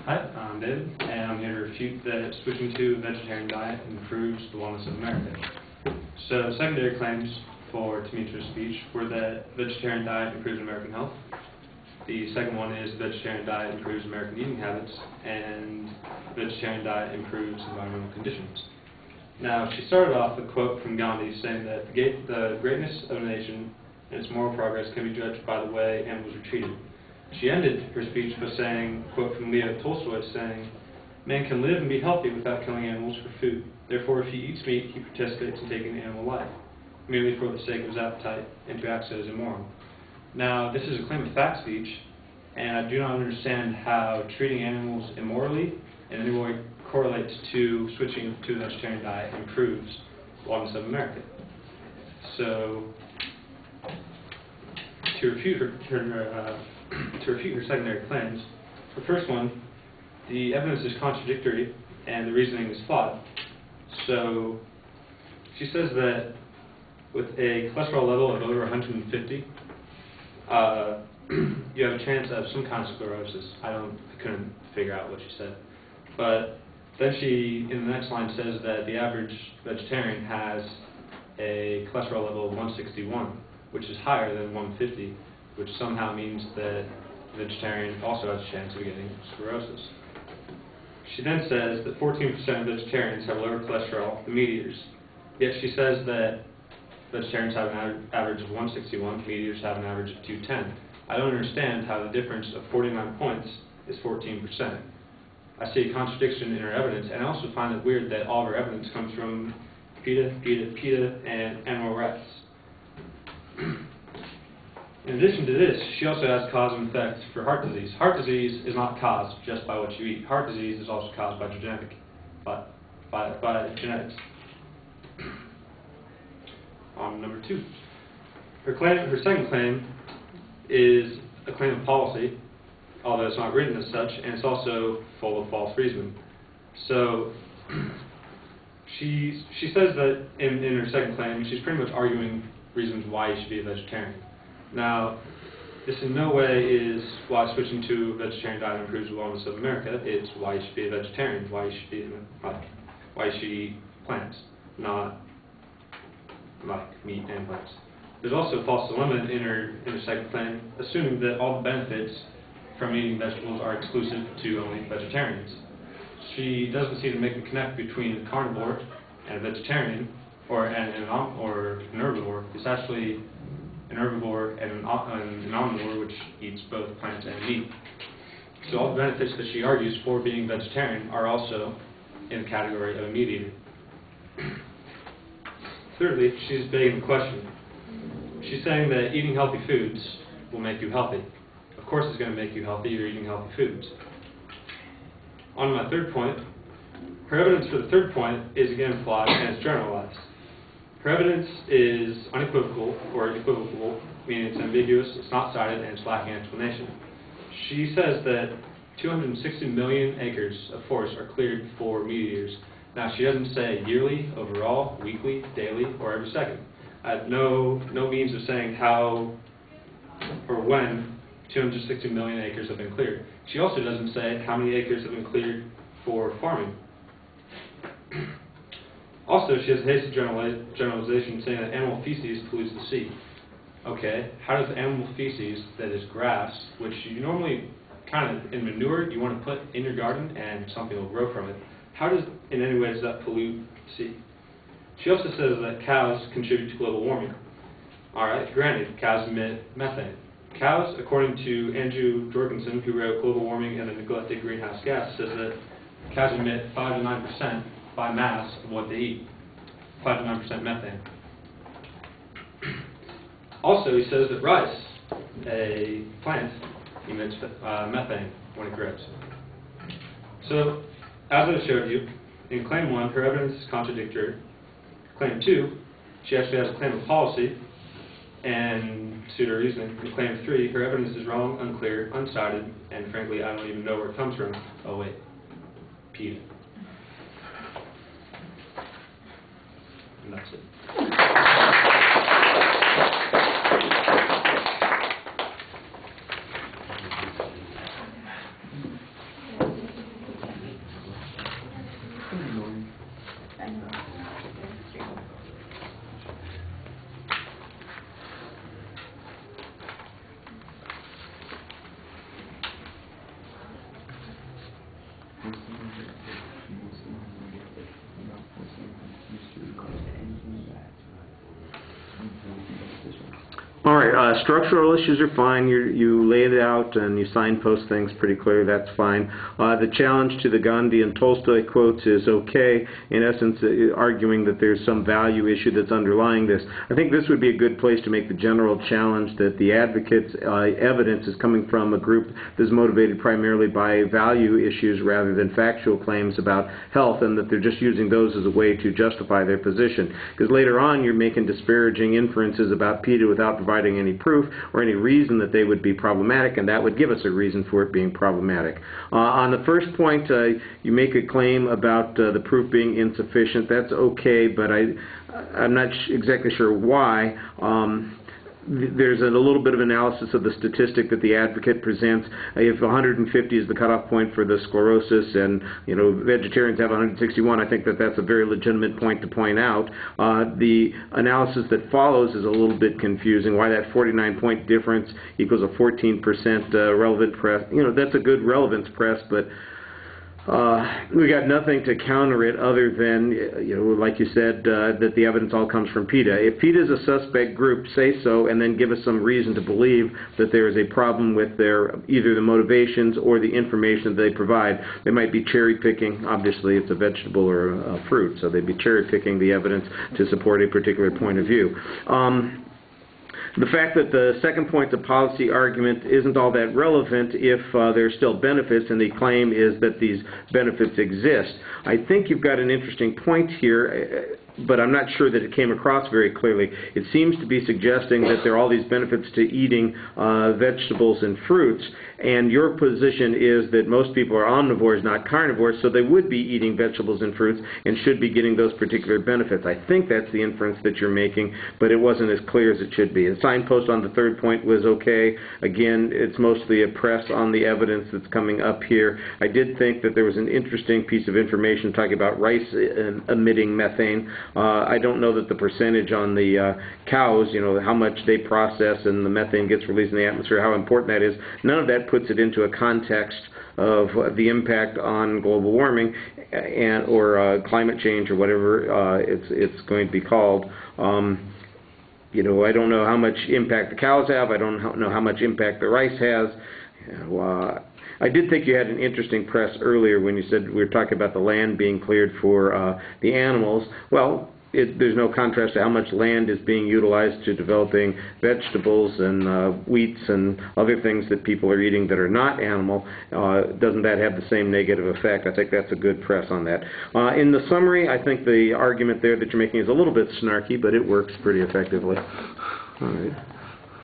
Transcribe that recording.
Hi, I'm David, and I'm here to refute that switching to a vegetarian diet improves the wellness of America. So, secondary claims for Tamitra's speech were that vegetarian diet improves American health. The second one is vegetarian diet improves American eating habits, and vegetarian diet improves environmental conditions. Now, she started off with a quote from Gandhi saying that the greatness of a nation and its moral progress can be judged by the way animals are treated. She ended her speech by saying, a quote from Leo Tolstoy saying, "Man can live and be healthy without killing animals for food. Therefore, if he eats meat, he participates in taking an animal life, merely for the sake of his appetite, and to act so is immoral." Now, this is a claim of fact speech, and I do not understand how treating animals immorally in any way correlates to switching to a vegetarian diet improves the wellness of America. So, to refute her secondary claims, the first one, the evidence is contradictory and the reasoning is flawed. So, she says that with a cholesterol level of over 150, you have a chance of some kind of sclerosis. I couldn't figure out what she said. But then she, in the next line, says that the average vegetarian has a cholesterol level of 161, which is higher than 150, which somehow means that the vegetarian also has a chance of getting sclerosis. She then says that 14% of vegetarians have lower cholesterol than meat eaters. Yet she says that vegetarians have an average of 161, meat eaters have an average of 210. I don't understand how the difference of 49 points is 14%. I see a contradiction in her evidence, and I also find it weird that all of her evidence comes from PETA, and animal rights. In addition to this, she also has cause and effect for heart disease. Heart disease is not caused just by what you eat. Heart disease is also caused by genetics. On number 2. Her second claim is a claim of policy, although it's not written as such, and it's also full of false reasoning. So, she says that in her second claim, she's pretty much arguing reasons why you should be a vegetarian. Now, this in no way is why switching to a vegetarian diet improves the wellness of America. It's why you should be a vegetarian, why you should eat plants, not like meat and plants. There's also a false dilemma in her second claim, assuming that all the benefits from eating vegetables are exclusive to only vegetarians. She doesn't seem to make a connect between a carnivore and a vegetarian, or an herbivore. It's actually an herbivore and an omnivore, which eats both plants and meat. So all the benefits that she argues for being vegetarian are also in the category of a meat eater. Thirdly, she's begging the question. She's saying that eating healthy foods will make you healthy. Of course it's going to make you healthy, you're eating healthy foods. On my third point, her evidence for the third point is again flawed and it's generalized. Her evidence is unequivocal, or equivocal, meaning it's ambiguous, it's not cited, and it's lacking explanation. She says that 260 million acres of forest are cleared for meat eaters. Now, she doesn't say yearly, overall, weekly, daily, or every second. I have no means of saying how or when 260 million acres have been cleared. She also doesn't say how many acres have been cleared for farming. Also, she has a hasty generalization saying that animal feces pollutes the sea. Okay, how does animal feces, that is grass, which you normally kind of, in manure, you want to put in your garden and something will grow from it, how does, in any way, does that pollute the sea? She also says that cows contribute to global warming. Alright, granted, cows emit methane. Cows, according to Andrew Jorgensen, who wrote Global Warming and the Neglected Greenhouse Gas, says that cows emit 5 to 9% by mass of what they eat. 5 to 9% methane. Also, he says that rice, a plant, emits methane when it grows. So, as I showed you, in Claim 1, her evidence is contradictory. Claim 2, she actually has a claim of policy and pseudo reasoning. In Claim 3, her evidence is wrong, unclear, unsighted, and frankly, I don't even know where it comes from. Oh wait, PETA. And that's it. All right, structural issues are fine. You lay it out and you signpost things pretty clearly. That's fine. The challenge to the Gandhi and Tolstoy quotes is okay. In essence, arguing that there's some value issue that's underlying this. I think this would be a good place to make the general challenge that the advocates' evidence is coming from a group that's motivated primarily by value issues rather than factual claims about health, and that they're just using those as a way to justify their position. Because later on, you're making disparaging inferences about PETA without providing any proof or any reason that they would be problematic, and that would give us a reason for it being problematic. On the first point, you make a claim about the proof being insufficient. That's okay, but I'm not exactly sure why. There's a little bit of analysis of the statistic that the advocate presents. If 150 is the cutoff point for the sclerosis, and vegetarians have 161, I think that that's a very legitimate point to point out. The analysis that follows is a little bit confusing. Why that 49-point difference equals a 14% relevant press? That's a good relevance press, but we got nothing to counter it other than, like you said, that the evidence all comes from PETA. If PETA is a suspect group, say so, and then give us some reason to believe that there is a problem with either the motivations or the information that they provide. They might be cherry-picking. Obviously, it's a vegetable or a fruit, so they'd be cherry-picking the evidence to support a particular point of view. The fact that the second point, the policy argument, isn't all that relevant if there's still benefits, and the claim is that these benefits exist. I think you've got an interesting point here, but I'm not sure that it came across very clearly. It seems to be suggesting that there are all these benefits to eating vegetables and fruits, and your position is that most people are omnivores, not carnivores, so they would be eating vegetables and fruits and should be getting those particular benefits. I think that's the inference that you're making, but it wasn't as clear as it should be. The signpost on the third point was okay. Again, it's mostly a press on the evidence that's coming up here. I did think that there was an interesting piece of information talking about rice emitting methane. I don't know that the percentage on the cows, how much they process and the methane gets released in the atmosphere, how important that is. None of that puts it into a context of the impact on global warming or climate change or whatever it's going to be called. I don't know how much impact the cows have. I don't know how much impact the rice has. I did think you had an interesting press earlier when you said we were talking about the land being cleared for the animals. Well, there's no contrast to how much land is being utilized to developing vegetables and wheats and other things that people are eating that are not animal. Doesn't that have the same negative effect? I think that's a good press on that. In the summary, I think the argument there that you're making is a little bit snarky, but it works pretty effectively. All right.